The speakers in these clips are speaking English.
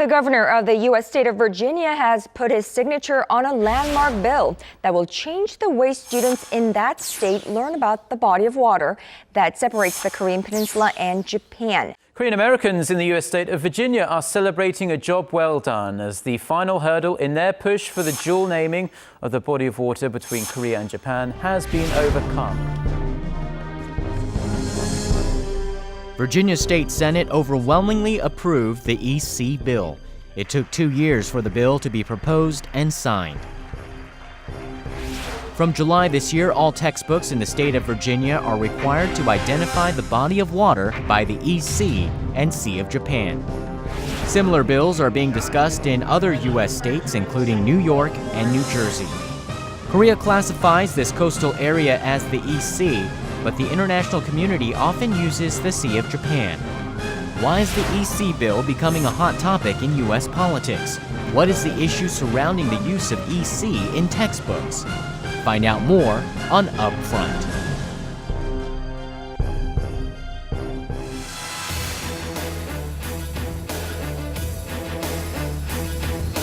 The governor of the U.S. state of Virginia has put his signature on a landmark bill that will change the way students in that state learn about the body of water that separates the Korean peninsula and Japan. Korean Americans in the U.S. state of Virginia are celebrating a job well done as the final hurdle in their push for the dual naming of the body of water between Korea and Japan has been overcome. Virginia State Senate overwhelmingly approved the EC bill. It took 2 years for the bill to be proposed and signed. From July this year, all textbooks in the state of Virginia are required to identify the body of water by the EC and Sea of Japan. Similar bills are being discussed in other U.S. states, including New York and New Jersey. Korea classifies this coastal area as the EC, but the international community often uses the Sea of Japan. Why is the EC bill becoming a hot topic in U.S. politics? What is the issue surrounding the use of EC in textbooks? Find out more on UPFRONT.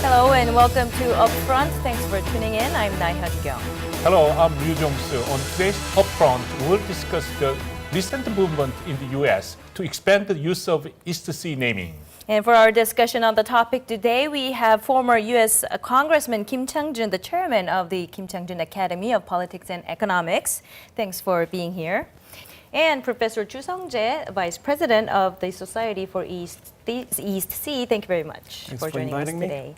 Hello and welcome to UPFRONT. Thanks for tuning in. I'm Nai Hyun-kyung. Hello, I'm Yu Jong-soo. On today's Upfront, we'll discuss the recent movement in the U.S. to expand the use of East Sea naming. And for our discussion on the topic today, we have former U.S. Congressman Kim Chang-jun, the chairman of the Kim Chang-jun Academy of Politics and Economics. Thanks for being here. And Professor Chu Sung-jae, Vice President of the Society for East Sea. Thank you very much for joining us today.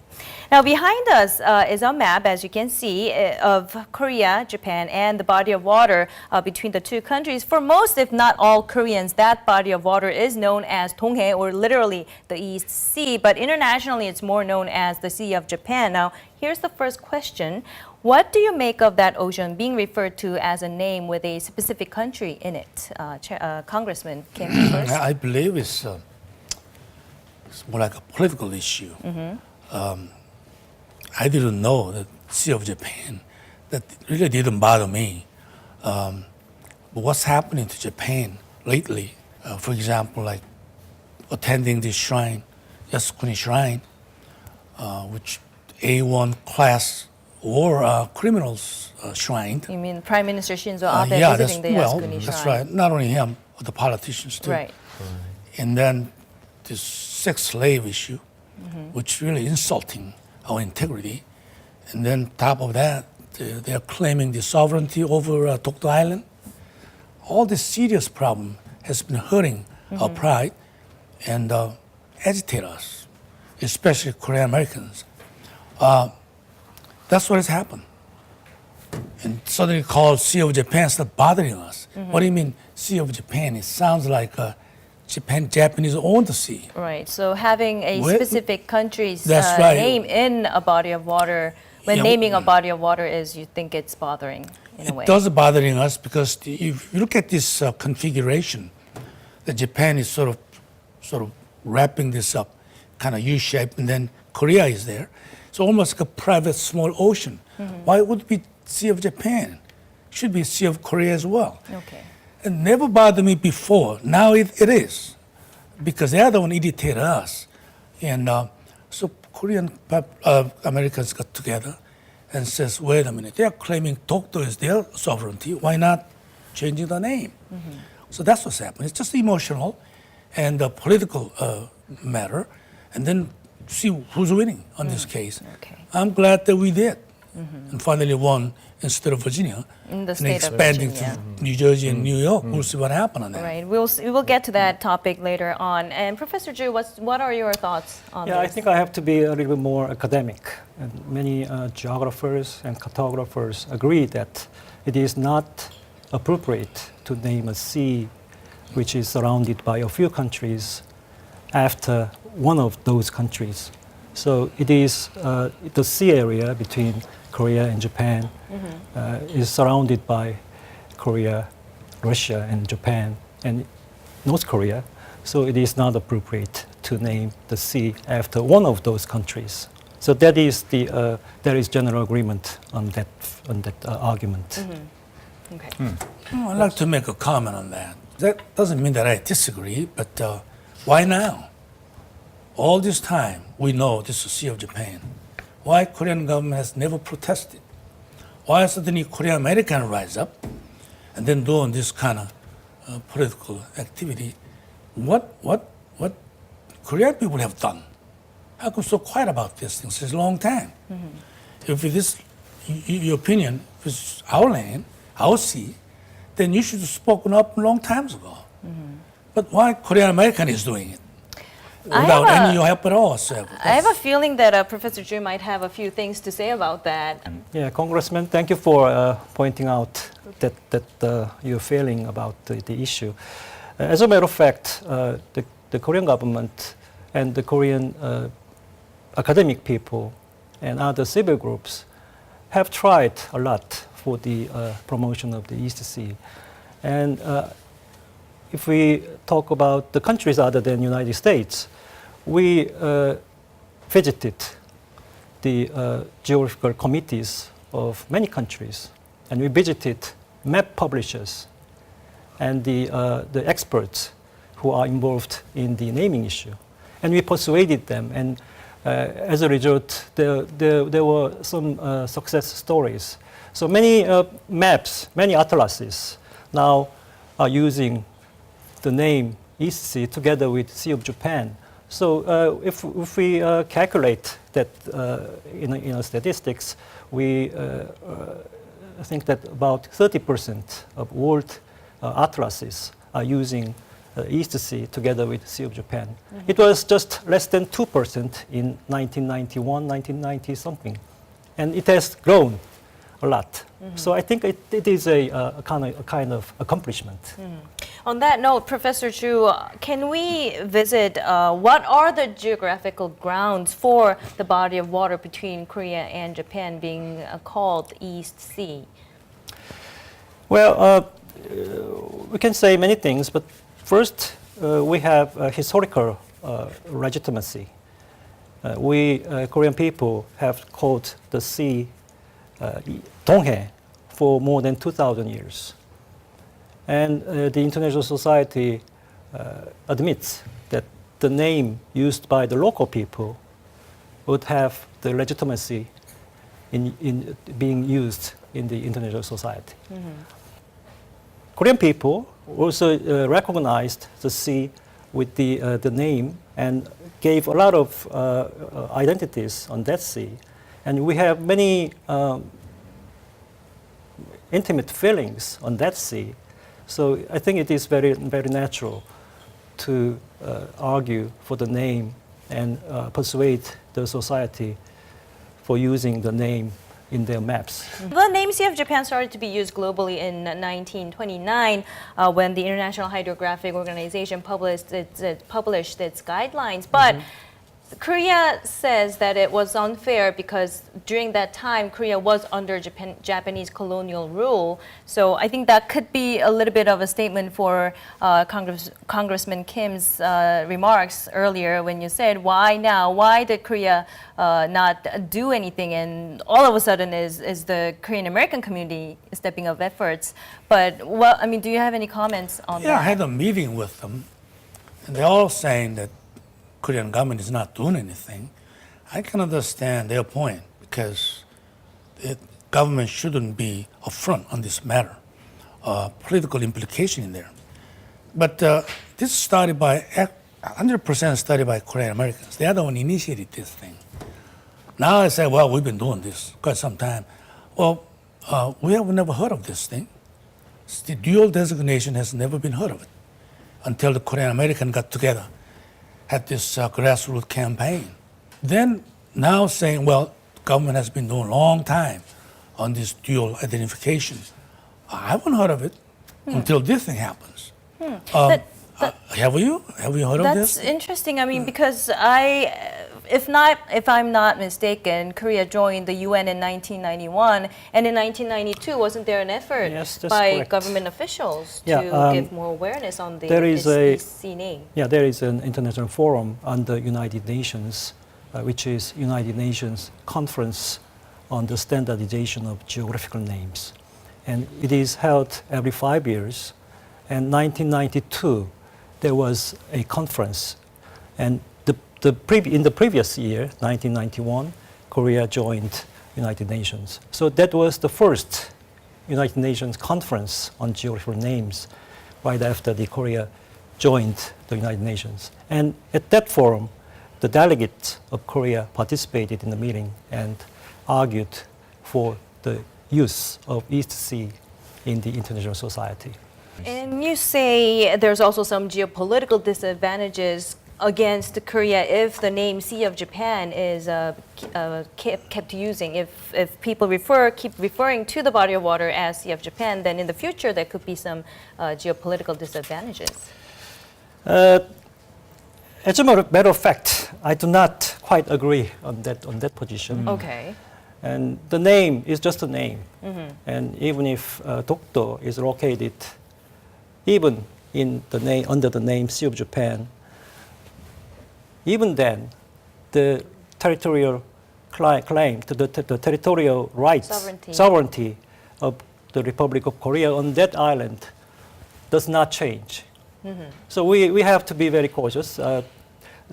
Now, behind us is a map, as you can see, of Korea, Japan, and the body of water between the two countries. For most, if not all Koreans, that body of water is known as Donghae, or literally the East Sea. But internationally, it's more known as the Sea of Japan. Now, here's the first question. What do you make of that ocean being referred to as a name with a specific country in it? Congressman Kim, first. I believe it's more like a political issue. I didn't know the Sea of Japan. That really didn't bother me. But what's happening to Japan lately, for example, like attending this shrine, Yasukuni Shrine, which A1 class or criminals shrine. You mean Prime Minister Shinzo Abe visiting the Yasukuni Shrine? That's right. Not only him, but the politicians too. Right. And then this sex slave issue, which really insulting our integrity. And then top of that, they are claiming the sovereignty over Dokdo Island. All this serious problem has been hurting our pride and agitate us, especially Korean Americans. That's what has happened. And suddenly called Sea of Japan start bothering us. What do you mean Sea of Japan? It sounds like Japanese owned the sea. Right. So having a specific country's right. name in a body of water, when naming a body of water is, you think it's bothering in a way. It does bothering us because if you look at this configuration, that Japan is sort of wrapping this up, kind of U-shaped, and then Korea is there. It's almost like a private small ocean. Why would it be Sea of Japan? It should be Sea of Korea as well. Okay. It never bothered me before. Now it is, because they are the one irritated us. And so Korean Americans got together and says, wait a minute, they are claiming Dokdo is their sovereignty. Why not changing the name? So that's what's happening. It's just emotional and a political matter. And then see who's winning on this case. Okay. I'm glad that we did and finally won instead of Virginia. In the and state expanding of Virginia. to New Jersey and New York. We'll see what happens on that. Right. We will get to that topic later on. And Professor Ju, what are your thoughts on this? I think I have to be a little bit more academic. And many geographers and cartographers agree that it is not appropriate to name a sea which is surrounded by a few countries after one of those countries. So it is the sea area between Korea and Japan is surrounded by Korea, Russia, and Japan, and North Korea. So it is not appropriate to name the sea after one of those countries. So that is there is general agreement on that argument. Okay. I'd like to make a comment on that. That doesn't mean that I disagree, but why now? all this time we know this is Sea of Japan. Why Korean government has never protested? Why suddenly Korean American rise up and then doing this kind of political activity? What Korean people have done? How come so quiet about this thing since a long time? If it is your opinion, if it's our land, our sea, then you should have spoken up a long time ago. But why Korean American is doing it without any help at all whatsoever? I have a feeling that Professor Chu might have a few things to say about that. Yeah, Congressman, thank you for pointing out that you're feeling about the issue. As a matter of fact, the Korean government and the Korean academic people and other civil groups have tried a lot for the promotion of the East Sea. And if we talk about the countries other than United States, we visited the geographical committees of many countries, and we visited map publishers and the experts who are involved in the naming issue. And we persuaded them, and as a result, there were some success stories. So many maps, many atlases now are using the name East Sea together with Sea of Japan. So if we calculate that in statistics, we think that about 30% of world atlases are using East Sea together with Sea of Japan. It was just less than 2% in 1991, 1990 something. And it has grown a lot. So I think it is a kind of accomplishment. On that note, Professor Chu, can we visit what are the geographical grounds for the body of water between Korea and Japan being called East Sea? Well, we can say many things, but first we have historical legitimacy. We Korean people have called the sea Donghae for more than 2,000 years. And the international society admits that the name used by the local people would have the legitimacy in being used in the international society. Korean people also recognized the sea with the name and gave a lot of identities on that sea. And we have many intimate feelings on that sea. So I think it is very, very natural to argue for the name and persuade the society for using the name in their maps. The name Sea of Japan started to be used globally in 1929 when the International Hydrographic Organization published its guidelines. But Korea says that it was unfair because during that time, Korea was under Japanese colonial rule. So I think that could be a little bit of a statement for Congressman Kim's remarks earlier when you said, why now? Why did Korea not do anything? And all of a sudden is the Korean American community stepping up efforts. But well, I mean, do you have any comments on that? Yeah, I had a meeting with them, and they're all saying that Korean government is not doing anything. I can understand their point because the government shouldn't be upfront on this matter. Political implication in there. But this is started by 100% studied by Korean Americans. They are the one initiated this thing. Now I say, well, we've been doing this quite some time. Well, we have never heard of this thing. The dual designation has never been heard of it until the Korean American got together, had this grassroots campaign. Then now saying, well, the government has been doing a long time on this dual identification. I haven't heard of it until this thing happens. Have you heard of this? That's interesting. I mean, because if I'm not mistaken, Korea joined the UN in 1991, and in 1992, wasn't there an effort by correct. Government officials to give more awareness on the sea name? Yeah, there is an international forum under United Nations, which is United Nations Conference on the Standardization of Geographical Names, and it is held every 5 years. And 1992, there was a conference, and in the previous year, 1991, Korea joined United Nations. So that was the first United Nations conference on geographical names right after the Korea joined the United Nations. And at that forum, the delegates of Korea participated in the meeting and argued for the use of East Sea in the international society. And you say there's also some geopolitical disadvantages against Korea if the name Sea of Japan is kept using. If people keep referring to the body of water as Sea of Japan, then in the future there could be some geopolitical disadvantages. As a matter of fact, I do not quite agree on that position. Okay. And the name is just a name. And even if Dokdo is located even in the name, under the name Sea of Japan, even then, the territorial claim to the territorial rights, sovereignty of the Republic of Korea on that island does not change. So we have to be very cautious.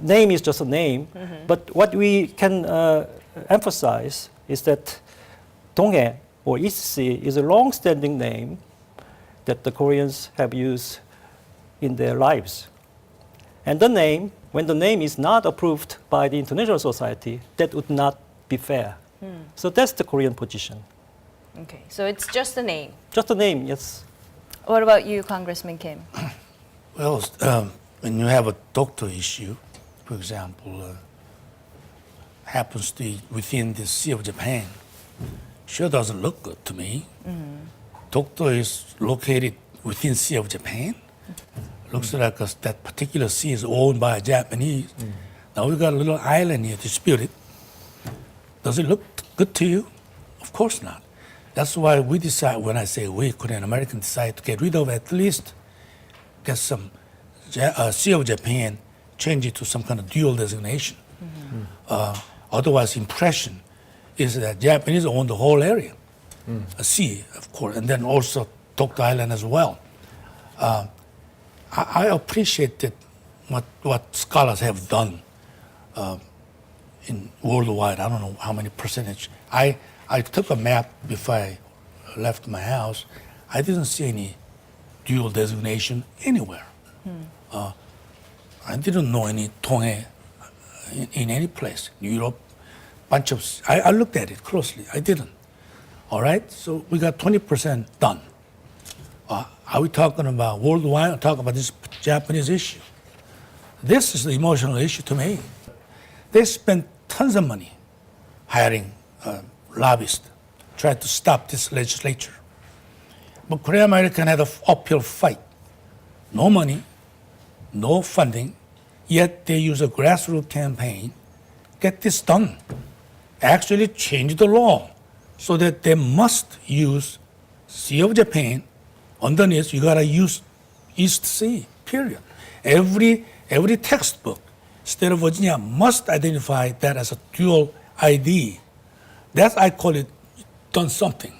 Name is just a name, but what we can emphasize is that Donghae or East Sea is a long-standing name that the Koreans have used in their lives. And the name, when the name is not approved by the international society, that would not be fair. So that's the Korean position. Okay, so it's just a name. Just a name, yes. What about you, Congressman Kim? Well, when you have a doctor issue, for example, happens to be within the Sea of Japan, sure doesn't look good to me. Doctor is located within Sea of Japan. Looks like that particular sea is owned by a Japanese. Now we've got a little island here disputed. Does it look good to you? Of course not. That's why we decide, when I say we, Korean Americans decide to get rid of at least, get some Sea of Japan, change it to some kind of dual designation. Otherwise, impression is that Japanese own the whole area, a sea, of course, and then also Dokdo Island as well. I appreciated what scholars have done in worldwide. I don't know how many percentage. I took a map before I left my house. I didn't see any dual designation anywhere. I didn't know any Donghae in any place. Europe, bunch of. I looked at it closely. I didn't. All right, so we got 20% done. Are we talking about worldwide or talking about this Japanese issue? This is the emotional issue to me. They spent tons of money hiring lobbyists, trying to stop this legislature. But Korea American had an uphill fight. No money, no funding, yet they use a grassroots campaign, get this done. Actually change the law so that they must use Sea of Japan. Underneath, you gotta use East Sea, period. Every textbook, state of Virginia must identify that as a dual ID. That, I call it, done something.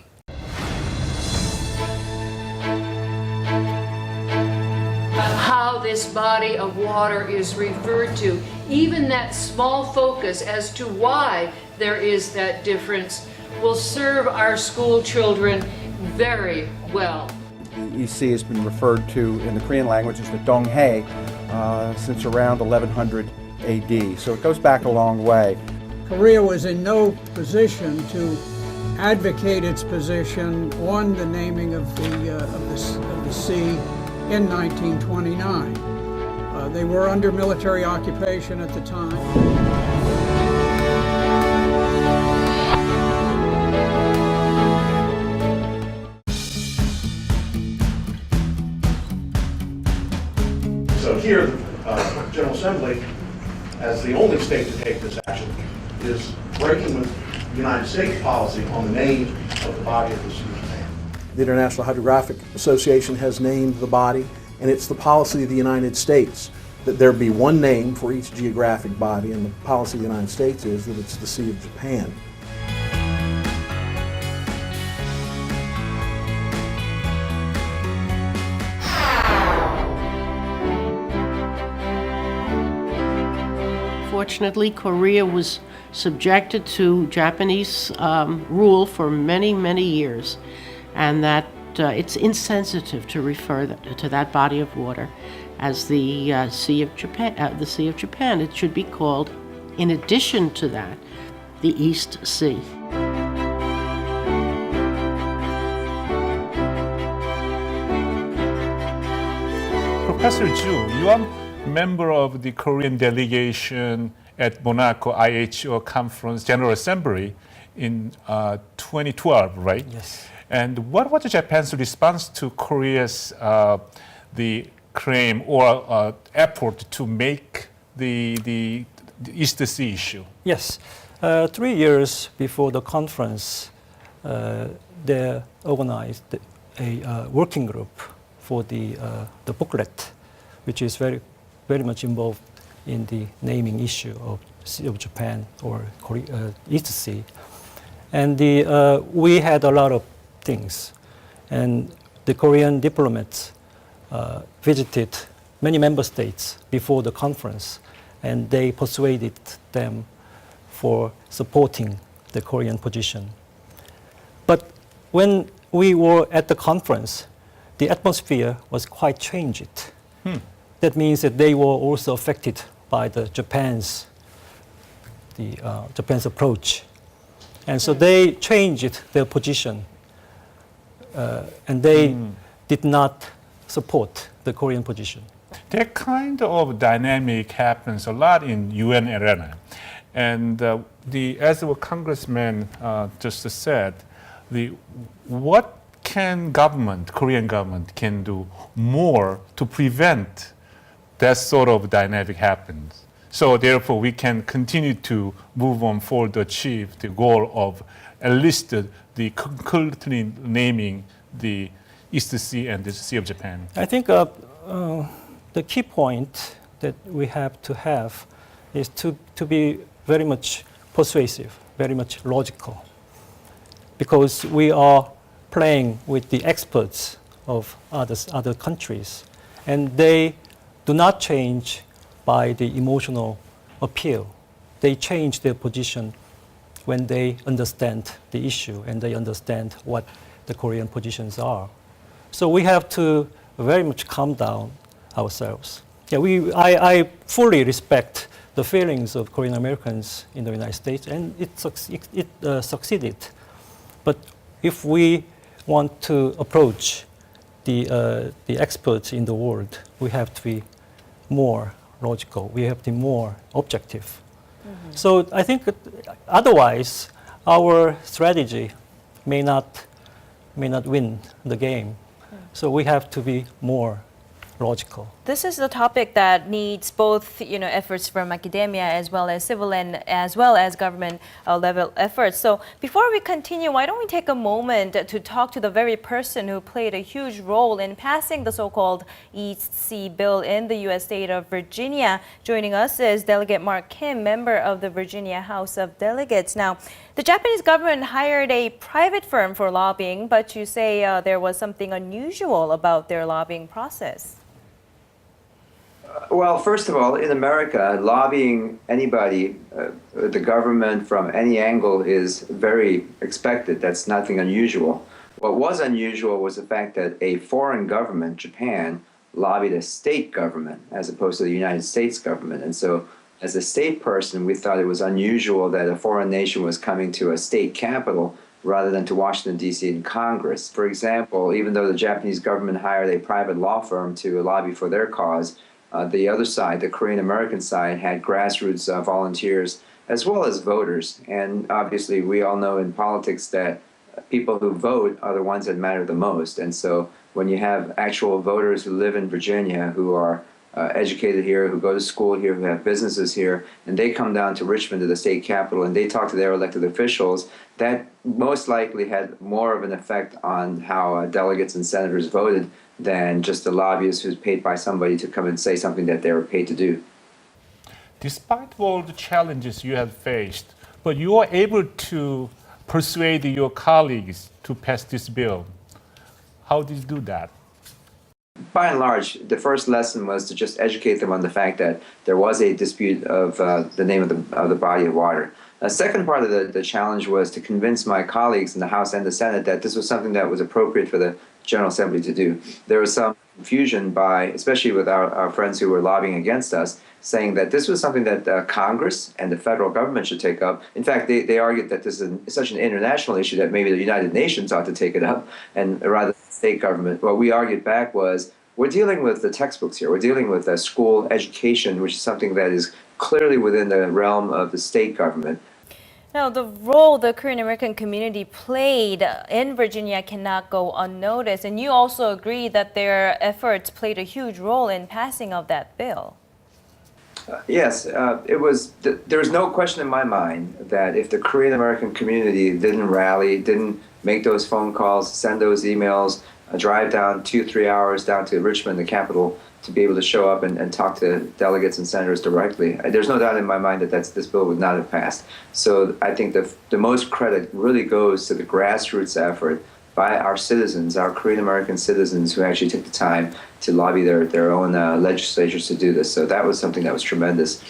How this body of water is referred to, even that small focus as to why there is that difference, will serve our school children very well. EC has been referred to in the Korean language as the Donghae since around 1100 AD, so it goes back a long way. Korea was in no position to advocate its position on the naming of the sea in 1929. They were under military occupation at the time. So here, the General Assembly, as the only state to take this action, is breaking with the United States policy on the name of the body of the Sea of Japan. The International Hydrographic Association has named the body, and it's the policy of the United States that there be one name for each geographic body, and the policy of the United States is that it's the Sea of Japan. unfortunately, Korea was subjected to Japanese rule for many, many years, and that it's insensitive to refer to that body of water as the Sea of Japan. The Sea of Japan. It should be called, in addition to that, the East Sea. Professor Ju, you are a member of the Korean delegation at Monaco IHO Conference General Assembly in 2012, right? Yes. And what was Japan's response to Korea's the claim or effort to make the East Sea issue? Yes. 3 years before the conference, they organized a working group for the booklet, which is very, very much involved in the naming issue of Sea of Japan or East Sea. And we had a lot of things. And the Korean diplomats visited many member states before the conference, and they persuaded them for supporting the Korean position. But when we were at the conference, the atmosphere was quite changed. That means that they were also affected by the Japan's approach. And so they changed their position, and they did not support the Korean position. That kind of dynamic happens a lot in UN arena. And as the congressman just said, what can Korean government can do more to prevent that sort of dynamic happens? So therefore, we can continue to move on forward to achieve the goal of at least the concurrently naming the East Sea and the Sea of Japan. I think the key point that we have to have is to be very much persuasive, very much logical, because we are playing with the experts of other countries, and they do not change by the emotional appeal. They change their position when they understand the issue and they understand what the Korean positions are. So we have to very much calm down ourselves. Yeah, I fully respect the feelings of Korean Americans in the United States, and it succeeded. But if we want to approach the experts in the world, we have to be more logical. We have to be more objective. So I think otherwise our strategy may not win the game. So we have to be more logical. This is the topic that needs both, efforts from academia as well as civil and as well as government level efforts. So before we continue, why don't we take a moment to talk to the very person who played a huge role in passing the so-called East Sea bill in the U.S. state of Virginia. Joining us is Delegate Mark Kim, member of the Virginia House of Delegates. Now, the Japanese government hired a private firm for lobbying, but you say there was something unusual about their lobbying process. Well, first of all, in America, lobbying anybody, the government from any angle is very expected. That's nothing unusual. What was unusual was the fact that a foreign government, Japan, lobbied a state government as opposed to the United States government. And so as a state person, we thought it was unusual that a foreign nation was coming to a state capital rather than to Washington, D.C. and Congress. For example, even though the Japanese government hired a private law firm to lobby for their cause, the other side, the Korean American side, had grassroots volunteers as well as voters. And obviously, we all know in politics that people who vote are the ones that matter the most. And so when you have actual voters who live in Virginia, who are educated here, who go to school here, who have businesses here, and they come down to Richmond, to the state capitol, and they talk to their elected officials, that most likely had more of an effect on how delegates and senators voted than just a lobbyist who's paid by somebody to come and say something that they were paid to do. Despite all the challenges you have faced, but you are able to persuade your colleagues to pass this bill. How did you do that? by and large, the first lesson was to just educate them on the fact that there was a dispute of the name of the body of water. The second part of the challenge was to convince my colleagues in the House and the Senate that this was something that was appropriate for the General Assembly to do. There was some confusion especially with our friends who were lobbying against us, saying that this was something that Congress and the federal government should take up. In fact, they argued that this is such an international issue that maybe the United Nations ought to take it up, and rather than the state government. What we argued back was, we're dealing with the textbooks here. We're dealing with school education, which is something that is clearly within the realm of the state government. Now, the role the Korean American community played in Virginia cannot go unnoticed, and you also agree that their efforts played a huge role in passing of that bill. Yes, there was no question in my mind that if the Korean American community didn't rally, didn't make those phone calls, send those emails, drive down 2-3 hours down to Richmond, the capital, to be able to show up and talk to delegates and senators directly, there's no doubt in my mind that this bill would not have passed. So I think the most credit really goes to the grassroots effort by our citizens, our Korean American citizens, who actually took the time to lobby their own legislatures to do this. So that was something that was tremendous.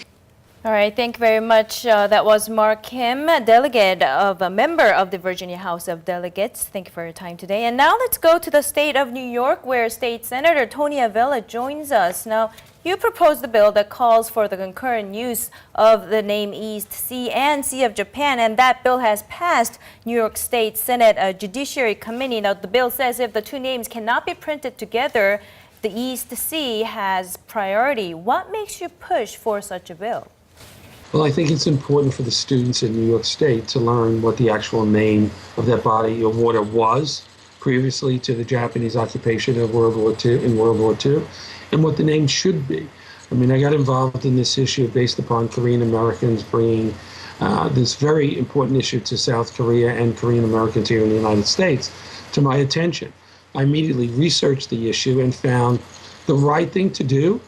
All right, thank you very much. That was Mark Kim, a member of the Virginia House of Delegates. Thank you for your time today. And now let's go to the state of New York, where State Senator Tony Avella joins us. Now, you proposed the bill that calls for the concurrent use of the name East Sea and Sea of Japan, and that bill has passed New York State Senate Judiciary Committee. Now, the bill says if the two names cannot be printed together, the East Sea has priority. What makes you push for such a bill? Well, I think it's important for the students in New York State to learn what the actual name of that body of water was previously to the Japanese occupation of World War II, and what the name should be. I mean, I got involved in this issue based upon Korean Americans bringing this very important issue to South Korea and Korean Americans here in the United States to my attention. I immediately researched the issue and found the right thing to do,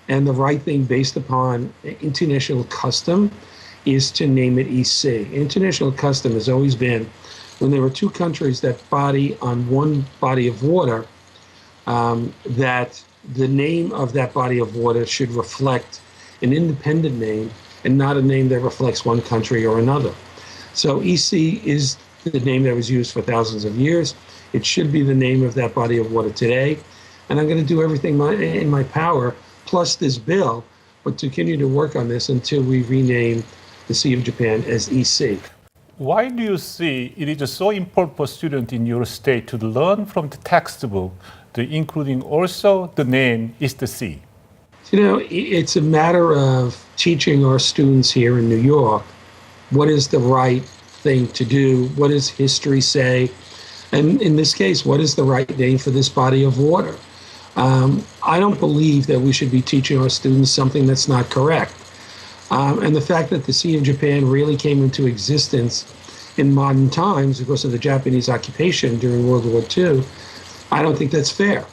and the right thing based upon international custom is to name it EC. International custom has always been, when there were two countries that body on one body of water, that the name of that body of water should reflect an independent name and not a name that reflects one country or another. So EC is the name that was used for thousands of years. It should be the name of that body of water today. And I'm going to do everything in my power, plus this bill, but to continue to work on this until we rename the Sea of Japan as EC. Why do you see it is so important for students in your state to learn from the textbook, including also the name is the sea? You know, it's a matter of teaching our students here in New York what is the right thing to do, what does history say, and in this case, what is the right name for this body of water? I don't believe that we should be teaching our students something that's not correct. And the fact that the Sea of Japan really came into existence in modern times because of the Japanese occupation during World War II, I don't think that's fair.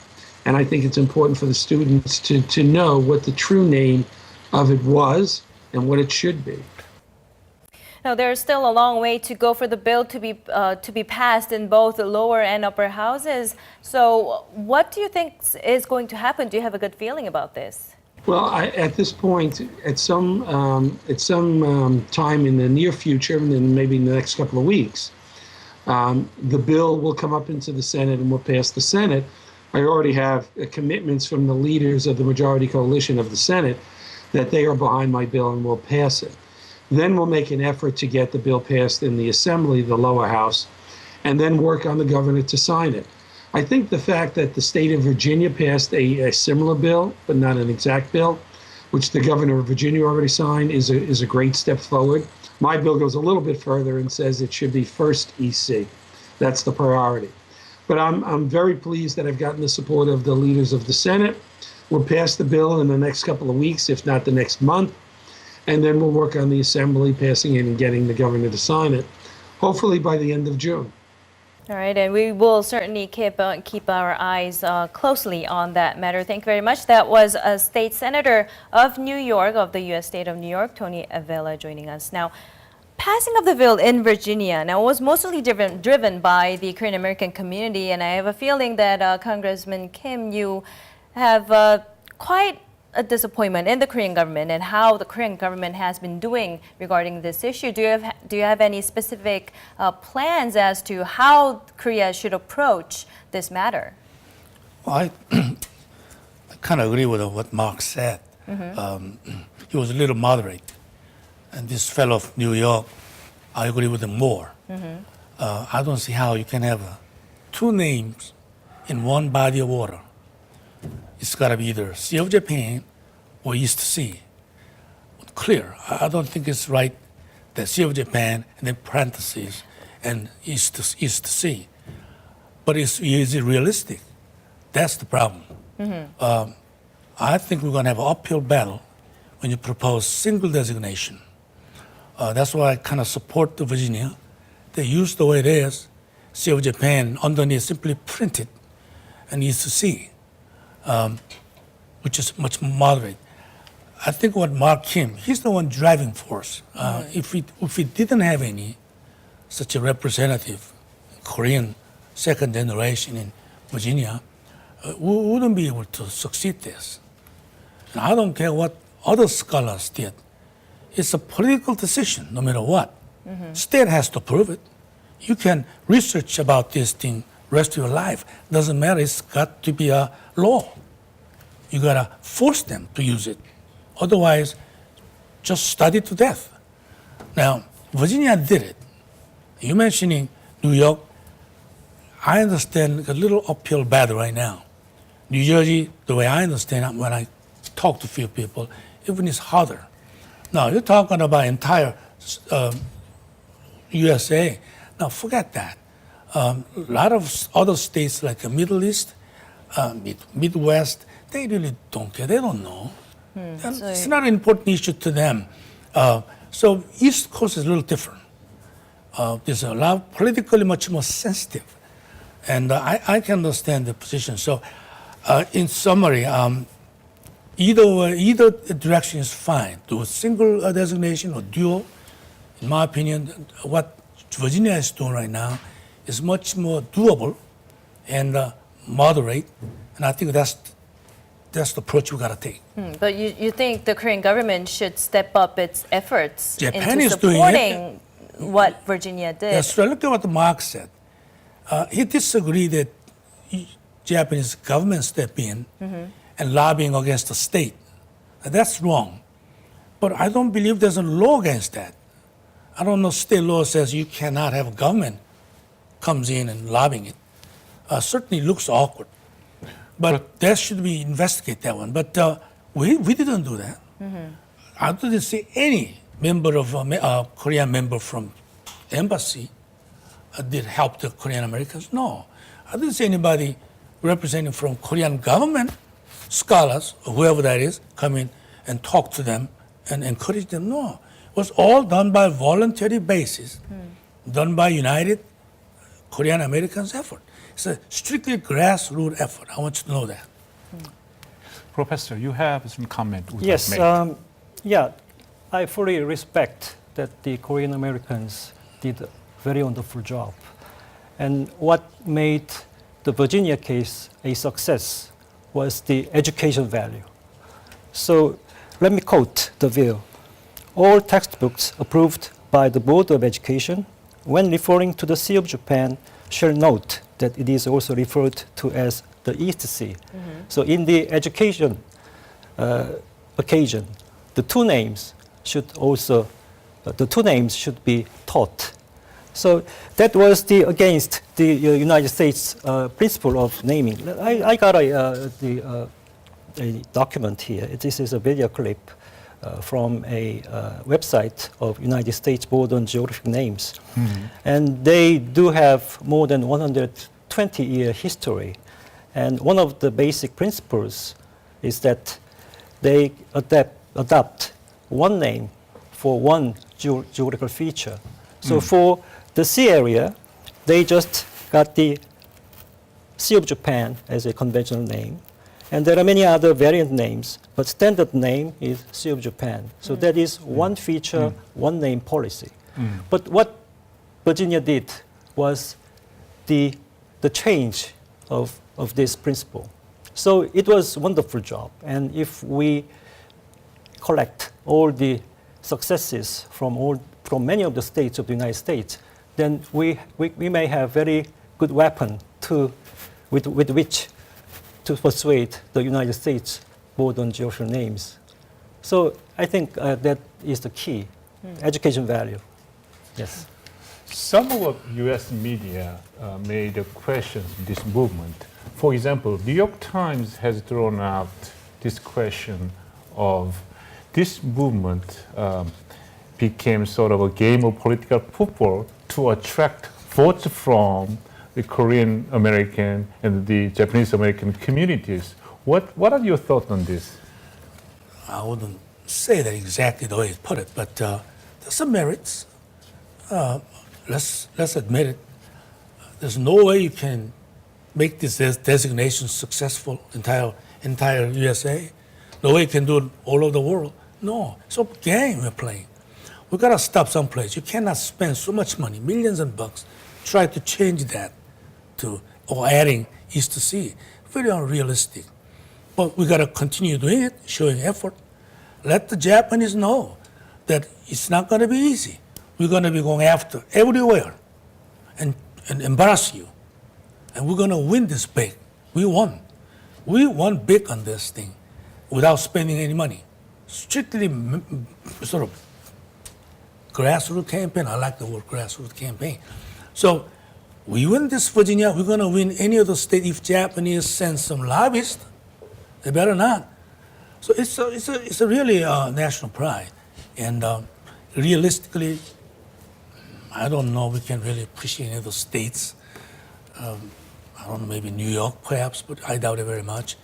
And I think it's important for the students to know what the true name of it was and what it should be. Now, there's still a long way to go for the bill to be passed in both the lower and upper houses. So what do you think is going to happen? Do you have a good feeling about this? Well, at this point, at some time in the near future, and then maybe in the next couple of weeks, the bill will come up into the Senate and will pass the Senate. I already have commitments from the leaders of the majority coalition of the Senate that they are behind my bill and will pass it. Then we'll make an effort to get the bill passed in the Assembly, the lower house, and then work on the governor to sign it. I think the fact that the state of Virginia passed a similar bill, but not an exact bill, which the governor of Virginia already signed, is a great step forward. My bill goes a little bit further and says it should be first EC. That's the priority. But I'm very pleased that I've gotten the support of the leaders of the Senate. We'll pass the bill in the next couple of weeks, if not the next month. And then we'll work on the Assembly passing it and getting the governor to sign it, hopefully by the end of June. All right, and we will certainly keep our eyes closely on that matter. Thank you very much. That was a state senator of New York, of the U.S. state of New York, Tony Avella, joining us. Now, passing of the bill in Virginia now was mostly driven by the Korean American community, and I have a feeling that Congressman Kim, you have quite a disappointment in the Korean government and how the Korean government has been doing regarding this issue. Do you have any specific plans as to how Korea should approach this matter? I kind of agree with what Mark said. He was a little moderate. And this fellow of New York, I agree with him more. I don't see how you can have two names in one body of water. It's got to be either Sea of Japan or East Sea. Clear. I don't think it's right that Sea of Japan and then parentheses and East Sea. But is it realistic? That's the problem. I think we're going to have an uphill battle when you propose single designation. That's why I kind of support the Virginia. They use the way it is, Sea of Japan, underneath simply print it and East Sea. Which is much more moderate. I think what Mark Kim, he's the one driving force. If we didn't have any such a representative Korean second generation in Virginia, we wouldn't be able to succeed this. And I don't care what other scholars did. It's a political decision, no matter what. State has to prove it. You can research about this thing rest of your life. Doesn't matter, it's got to be a law. You gotta force them to use it. Otherwise, just study to death. Now, Virginia did it. You mentioning New York, I understand a little uphill battle right now. New Jersey, the way I understand it, when I talk to a few people, even it's harder. Now, you're talking about entire USA. Now, forget that. A lot of other states like the Middle East, Midwest, they really don't care. They don't know. It's not an important issue to them. So East Coast is a little different. There's a lot politically much more sensitive. And I can understand the position. So in summary, either direction is fine. Do a single designation or dual. In my opinion, what Virginia is doing right now is much more doable and moderate. And I think that's the approach we got to take. But you think the Korean government should step up its efforts Japan into is doing supporting what Virginia did? That's right. Look at what Mark said. He disagreed that Japanese government step in and lobbying against the state. That's wrong. But I don't believe there's a law against that. I don't know state law says you cannot have a government comes in and lobbying it. Certainly looks awkward. But that should be investigate that one. But we didn't do that. I didn't see any member of Korean member from embassy did help the Korean Americans. No, I didn't see anybody representing from Korean government, scholars, or whoever that is, come in and talk to them and encourage them. No, it was all done by voluntary basis, done by United Korean Americans effort. It's a strictly grassroots effort. I want you to know that. Professor, you have some comment. Yes, I fully respect that the Korean Americans did a very wonderful job. And what made the Virginia case a success was the education value. So let me quote the view. All textbooks approved by the Board of Education, when referring to the Sea of Japan, shall note that it is also referred to as the East Sea. So in the education occasion, the two names should be taught. So that was against the United States principle of naming. I got a document here. This is a video clip from a website of United States Board on Geographic Names. And they do have more than 120-year history. And one of the basic principles is that they adopt one name for one geographical feature. So for the sea area, they just got the Sea of Japan as a conventional name. And there are many other variant names, but standard name is Sea of Japan. So that is one feature, one name policy. But what Virginia did was the change of this principle. So it was a wonderful job. And if we collect all the successes from many of the states of the United States, then we may have very good weapon with which to persuade the United States both on geographical names. So I think that is the key, education value. Yes. Some of U.S. media made a question this movement. For example, New York Times has thrown out this question of this movement became sort of a game of political football to attract votes from the Korean American and the Japanese American communities. What are your thoughts on this? I wouldn't say that exactly the way you put it, but there's some merits. Let's admit it. There's no way you can make this designation successful entire USA. No way you can do it all over the world. No, it's a game we're playing. We gotta stop someplace. You cannot spend so much money, millions of bucks, try to change that or adding East to Sea. Very unrealistic. But we gotta continue doing it, showing effort. Let the Japanese know that it's not gonna be easy. We're gonna be going after everywhere and embarrass you. And we're gonna win this big. We won. We won big on this thing without spending any money. Strictly sort of grassroots campaign. I like the word grassroots campaign. So we win this Virginia, we're gonna win any other state if Japanese send some lobbyists. They better not. So it's a really national pride. And realistically, I don't know, we can really appreciate any of the states. I don't know, maybe New York perhaps, but I doubt it very much.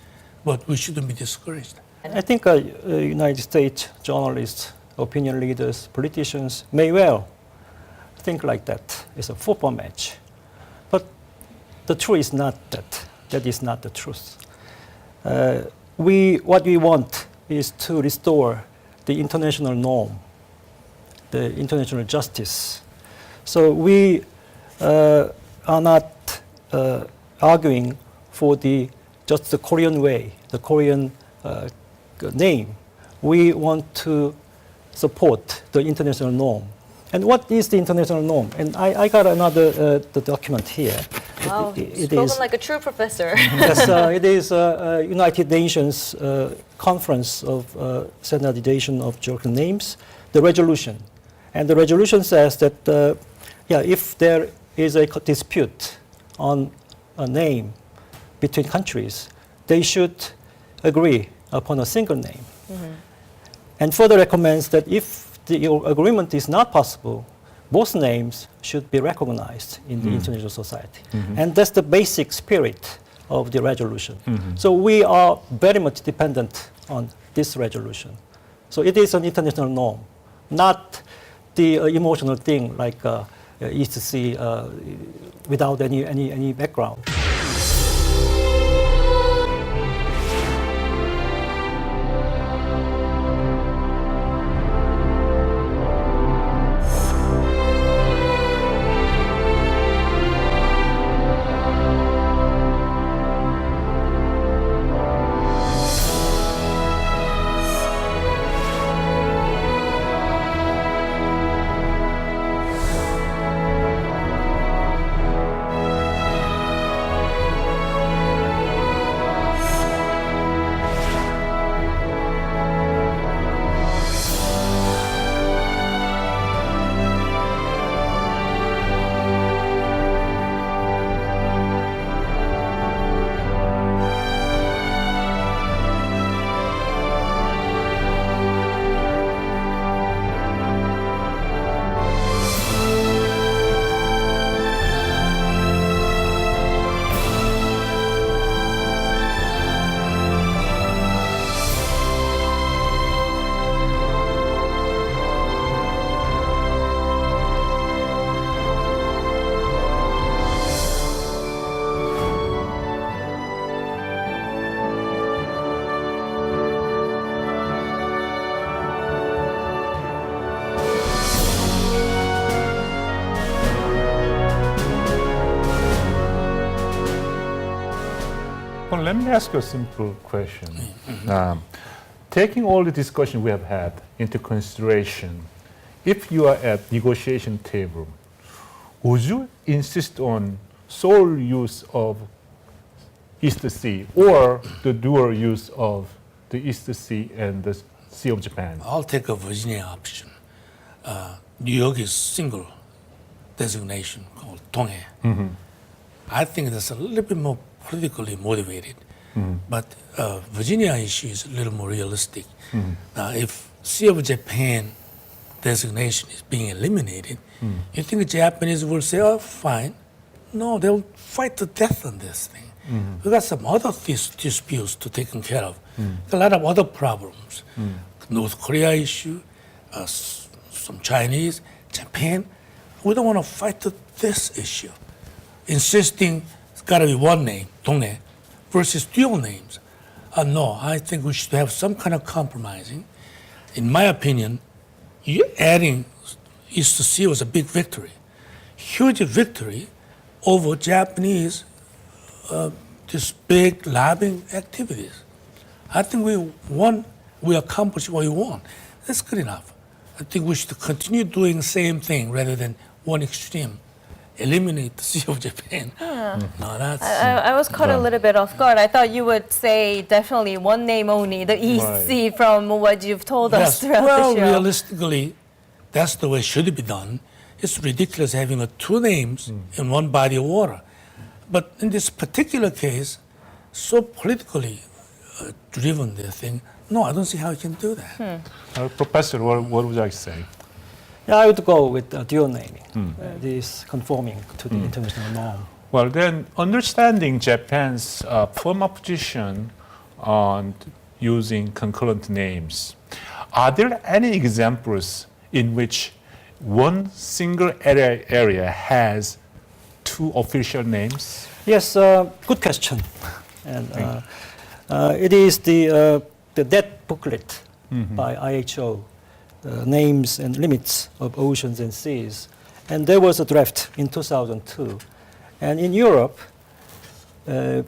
But we shouldn't be discouraged. I think United States journalists, opinion leaders, politicians may well think like that. It's a football match. But the truth is not that. That is not the truth. What we want is to restore the international norm, the international justice. So we are not arguing for just the Korean way, the Korean name. We want to support the international norm. And what is the international norm? And I got another the document here. Wow, it spoken is, like a true professor. yes, it is United Nations Conference of Standardization of Geographical Names, the resolution. And the resolution says that if there is a dispute on a name between countries, they should agree upon a single name. Mm-hmm. And further recommends that if the agreement is not possible, both names should be recognized in the international society. Mm-hmm. And that's the basic spirit of the resolution. Mm-hmm. So we are very much dependent on this resolution. So it is an international norm, not the emotional thing like East Sea without any background. let me ask you a simple question. Taking all the discussion we have had into consideration, if you are at negotiation table, would you insist on sole use of East Sea or the dual use of the East Sea and the Sea of Japan? I'll take a Virginia option. New York is single designation called Donghae. I think that's a little bit more politically motivated, but Virginia issue is a little more realistic. Now, if Sea of Japan designation is being eliminated, you think the Japanese will say, oh, fine. No, they'll fight to death on this thing. We got some other disputes to take care of. A lot of other problems. North Korea issue, some Chinese, Japan. We don't want to fight to this issue. Insisting it's got to be one name, Donghae, versus dual names. No, I think we should have some kind of compromising. In my opinion, adding East Sea was a big victory. Huge victory over Japanese this big lobbying activities. I think we accomplished what we want. That's good enough. I think we should continue doing the same thing rather than one extreme. Eliminate the Sea of Japan. No, that's... I was caught a little bit off guard. I thought you would say definitely one name only, the East Sea, from what you've told us throughout the show. Realistically, that's the way it should be done. It's ridiculous having two names in one body of water. But in this particular case, so politically driven the thing, no, I don't see how you can do that. Professor, what would you like to say? Yeah, I would go with dual naming. This conforming to the international norm. Well, then, understanding Japan's firm position on using concurrent names, are there any examples in which one single area has two official names? Yes, good question. And it is the debt booklet by IHO, Names and Limits of Oceans and Seas. And there was a draft in 2002. And in Europe,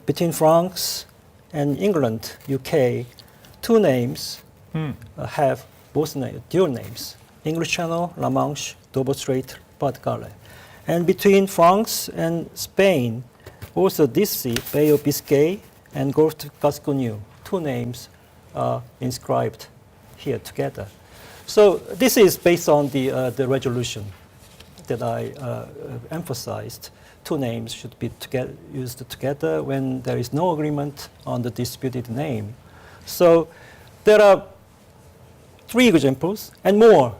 between France and England, UK, two names have both dual names. English Channel, La Manche, Dover Strait, Pas-de-Calais. And between France and Spain, also this sea, Bay of Biscay and Gulf of Gascogne, two names are inscribed here together. So this is based on the resolution that I emphasized. Two names should be used together when there is no agreement on the disputed name. So there are 3 examples and more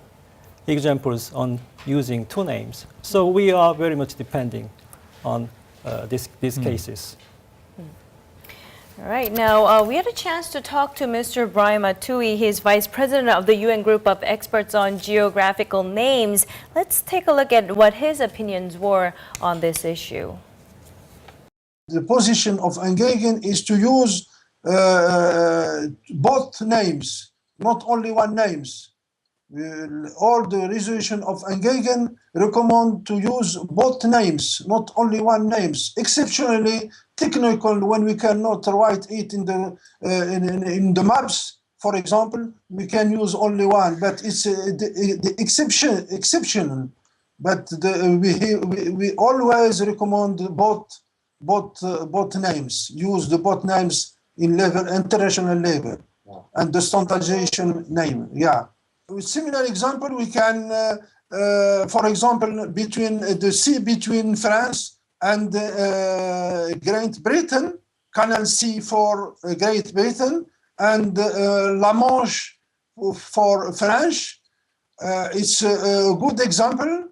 examples on using two names. So we are very much depending on these cases. All right, now we had a chance to talk to Mr. Brian Matui. He's Vice President of the UN Group of Experts on Geographical Names. Let's take a look at what his opinions were on this issue. The position of Engagen is to use both names, not only one names. All the resolution of Engagen recommend to use both names, not only one names. Exceptionally technical when we cannot write it in the maps. For example, we can use only one, but it's the exceptional. But we always recommend both names. Use the both names in international level, and the standardization name. Yeah. With similar example, we can, for example, between the sea between France and Great Britain, Canal C for Great Britain, and La Manche for French. It's a good example.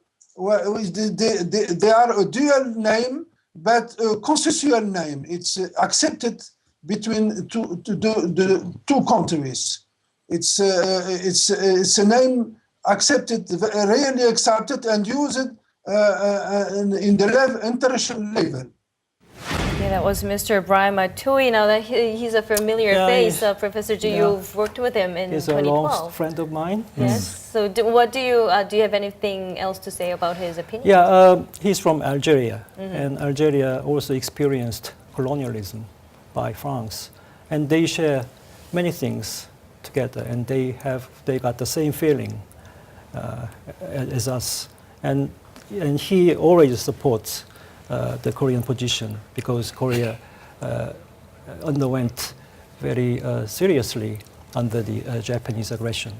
They are a dual name, but a consensual name. It's accepted between the two countries. It's a name accepted, really accepted, and used in the international level. Yeah, that was Mr. Brian Matui. Now that he's a familiar face, Professor Ju, you've worked with him in 2012. He's a long friend of mine. Yes. So, what do you have anything else to say about his opinion? Yeah, he's from Algeria, and Algeria also experienced colonialism by France, and they share many things together, and they got the same feeling as us, and he always supports the Korean position because Korea underwent very seriously under the Japanese aggression.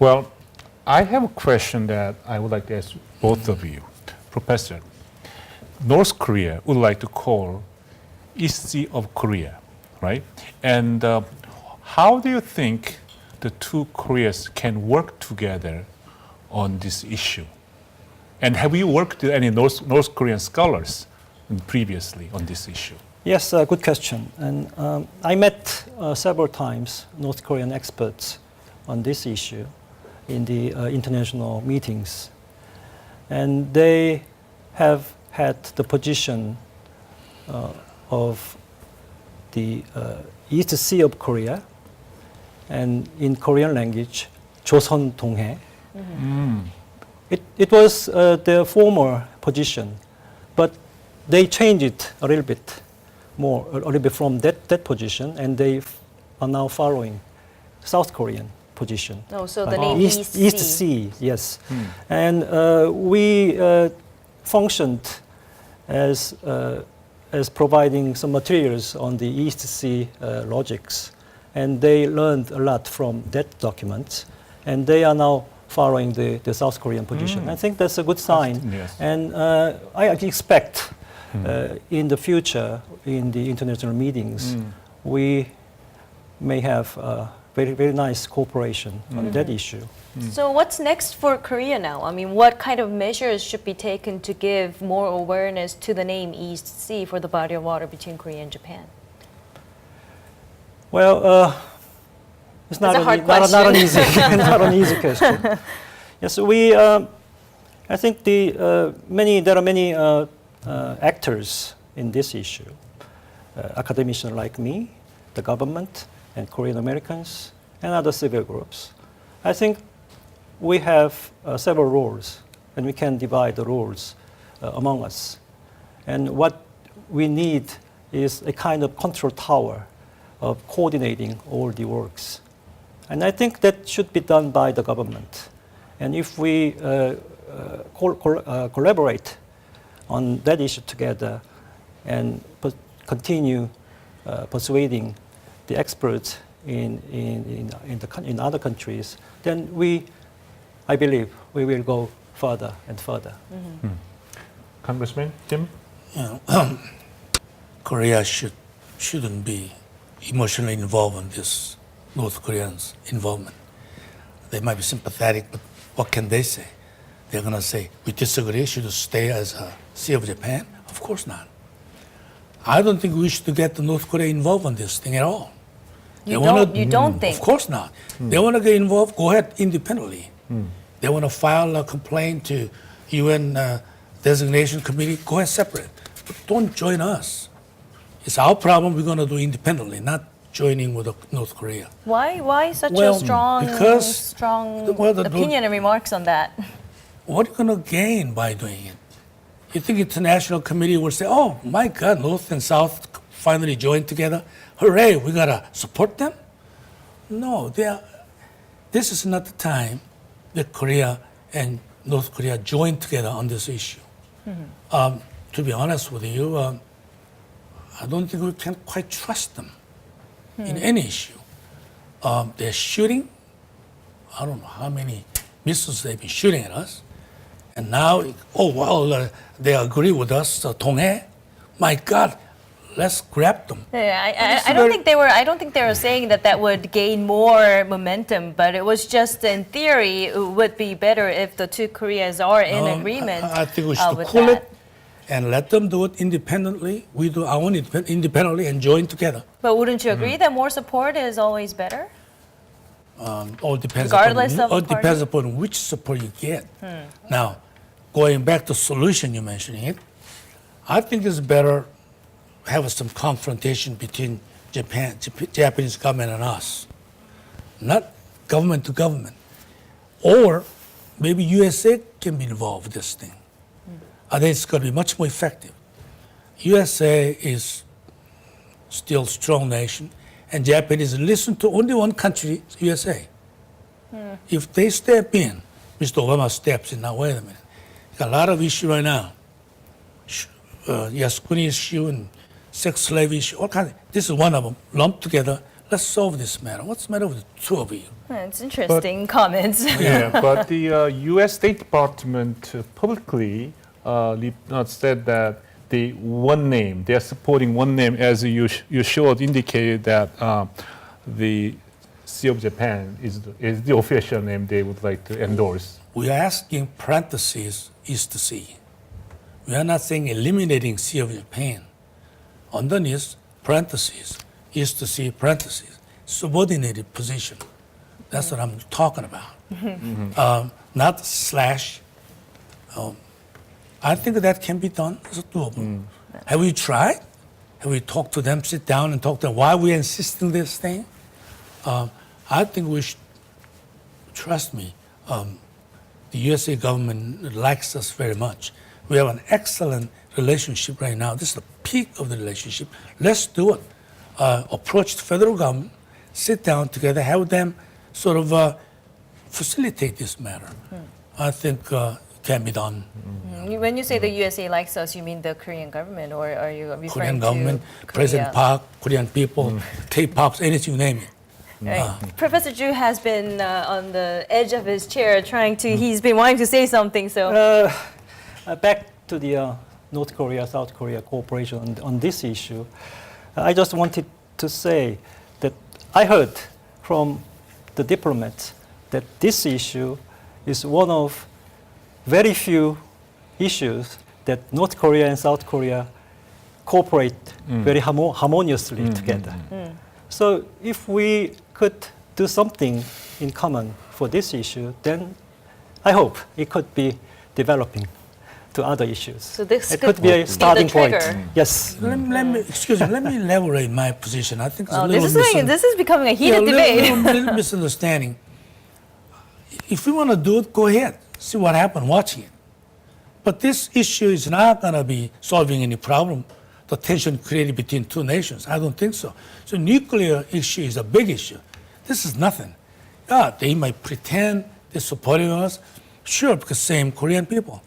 Well, I have a question that I would like to ask both of you. Professor, North Korea would like to call East Sea of Korea, right? And how do you think the two Koreas can work together on this issue? And have you worked with any North Korean scholars previously on this issue? Yes, good question. And I met several times North Korean experts on this issue in the international meetings. And they have had the position of the East Sea of Korea, and in Korean language, 조선 동해. It was their former position, but they changed it a little bit more, a little bit from that position, and they are now following South Korean position. Oh, so the name East Sea, yes. And we functioned as providing some materials on the East Sea logics, and they learned a lot from that document, and they are now following the South Korean position. I think that's a good sign, Yes. and I expect in the future, in the international meetings, we may have very, very nice cooperation on that issue. So what's next for Korea now? I mean, what kind of measures should be taken to give more awareness to the name East Sea for the body of water between Korea and Japan? Well, it's not a hard not an easy, question. not an easy question. Yes, we. I think there are many actors in this issue. Academicians like me, the government, and Korean Americans, and other civil groups. I think we have several roles, and we can divide the roles among us. And what we need is a kind of control tower of coordinating all the works. And I think that should be done by the government. And if we collaborate on that issue together and continue persuading the experts in other countries, then I believe we will go further and further. Congressman Tim? Korea shouldn't be emotionally involved in this North Koreans' involvement. They might be sympathetic, but what can they say? They're going to say, we disagree, should it stay as a Sea of Japan? Of course not. I don't think we should get the North Korea involved in this thing at all. You don't think? Of course not. They want to get involved, go ahead independently. They want to file a complaint to UN designation committee, go ahead separate. But don't join us. It's our problem, we're going to do independently, not joining with North Korea. Why such Well, a strong opinion and remarks on that? What are you going to gain by doing it? You think international committee will say, oh my God, North and South finally joined together. Hooray, we got to support them? No, this is not the time that Korea and North Korea join together on this issue. To be honest with you, I don't think we can quite trust them in any issue. They're shooting. I don't know how many missiles they've been shooting at us. And now, they agree with us, 동해. My God, let's grab them. Yeah, I don't think they were saying that would gain more momentum, but it was just in theory it would be better if the two Koreas are in agreement. I think we should cool it and let them do it independently. We do our own independently and join together. But wouldn't you agree that more support is always better? All depends Regardless upon which support you get. Now, going back to solution you're mentioning it, I think it's better have some confrontation between Japanese government and us, not government to government. Or maybe USA can be involved with this thing. I think it's going to be much more effective. USA is still strong nation, and Japanese listen to only one country, USA. If they step in, Mr. Obama steps in. Now wait a minute, got a lot of issue right now. Yasukuni issue and sex slave issue, all kinds. This is one of them. Lumped together. Let's solve this matter. What's the matter with the two of you? It's interesting comments. Yeah, but the U.S. State Department publicly said that the one name, they're supporting one name, as you showed, indicated that the Sea of Japan is the official name they would like to endorse. We are asking parentheses East Sea. We are not saying eliminating Sea of Japan. Underneath parentheses, East Sea parentheses, subordinated position. That's what I'm talking about. Not slash. I think that can be done. It's doable. Have we tried? Have we talked to them, sit down and talk to them? Why are we insisting this thing? I think we should, trust me, the USA government likes us very much. We have an excellent relationship right now. This is the peak of the relationship. Let's do it. Approach the federal government, sit down together, have them sort of facilitate this matter. I think can be done. When you say the USA likes us, you mean the Korean government, or are you referring Korean to government, President Park, Korean people, K-pops, anything you name it. Right. Professor Ju has been on the edge of his chair he's been wanting to say something, so. Back to the North Korea, South Korea cooperation on this issue, I just wanted to say that I heard from the diplomats that this issue is one of very few issues that North Korea and South Korea cooperate very harmoniously together. So if we could do something in common for this issue, then I hope it could be developing to other issues. So this could be a starting point. Yes. Let me elaborate my position. I think it's a little this is becoming a heated debate. little misunderstanding. If we want to do it, go ahead. See what happens watching it. But this issue is not going to be solving any problem, the tension created between two nations. I don't think so. So nuclear issue is a big issue. This is nothing. Yeah, they might pretend they're supporting us. Sure, because same Korean people.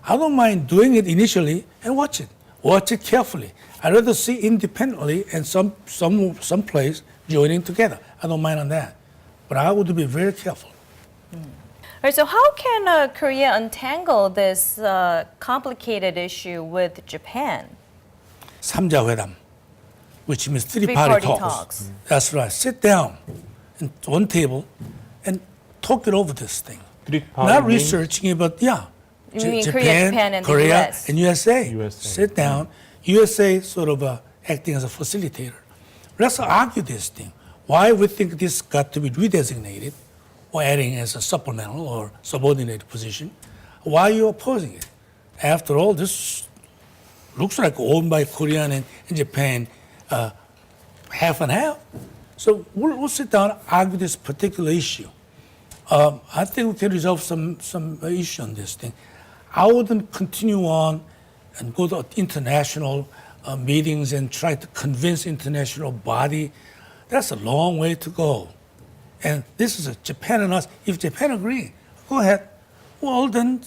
I don't mind doing it initially and watch it. Watch it carefully. I'd rather see independently and some place joining together. I don't mind on that. But I would be very careful. All right, so how can Korea untangle this complicated issue with Japan? 삼자회담, which means three-party talks. That's right. Sit down at one table and talk it over this thing. Not researching it, but yeah. You mean Korea, Japan, and Korea, the US? And USA. Sit down. USA sort of acting as a facilitator. Let's argue this thing. Why we think this got to be redesignated or adding as a supplemental or subordinated position. Why are you opposing it? After all, this looks like owned by Korea and Japan, half and half. So we'll sit down and argue this particular issue. I think we can resolve some issue on this thing. I wouldn't continue on and go to international meetings and try to convince international body. That's a long way to go. And this is Japan and us. If Japan agree, go ahead. Well, then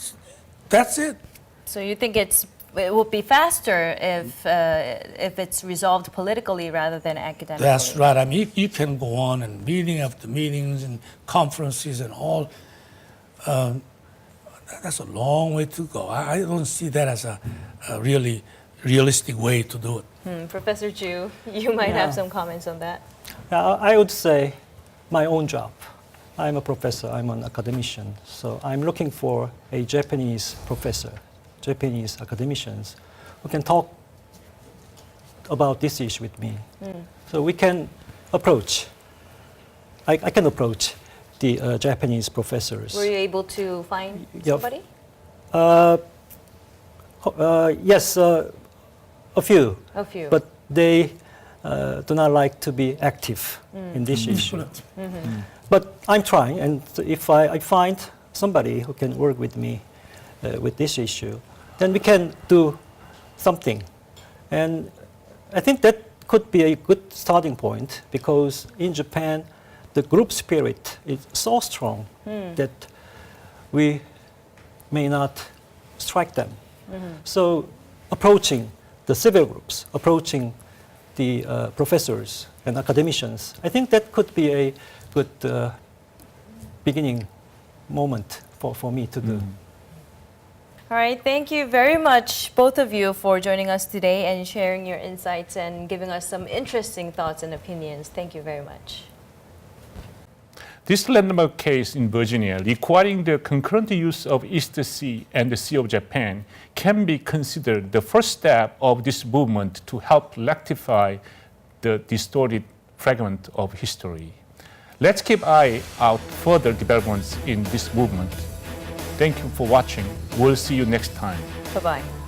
that's it. So you think it would be faster if it's resolved politically rather than academically? That's right. I mean, you can go on and meeting after meetings and conferences and all. That's a long way to go. I don't see that as a really realistic way to do it. Professor Ju, you might have some comments on that. I would say my own job. I'm a professor, I'm an academician, so I'm looking for a Japanese professor, Japanese academicians who can talk about this issue with me. So we can approach, I can approach the Japanese professors. Were you able to find somebody? Yes, a few. A few. But they do not like to be active in this issue. But I'm trying, and if I find somebody who can work with me with this issue, then we can do something And I think that could be a good starting point because in Japan, the group spirit is so strong that we may not strike them. So approaching the civil groups, approaching the professors and academicians, I think that could be a good beginning moment for me to do. All right, thank you very much, both of you, for joining us today and sharing your insights and giving us some interesting thoughts and opinions. Thank you very much. This landmark case in Virginia requiring the concurrent use of East Sea and the Sea of Japan can be considered the first step of this movement to help rectify the distorted fragment of history. Let's keep eye out further developments in this movement. Thank you for watching. We'll see you next time. Bye-bye.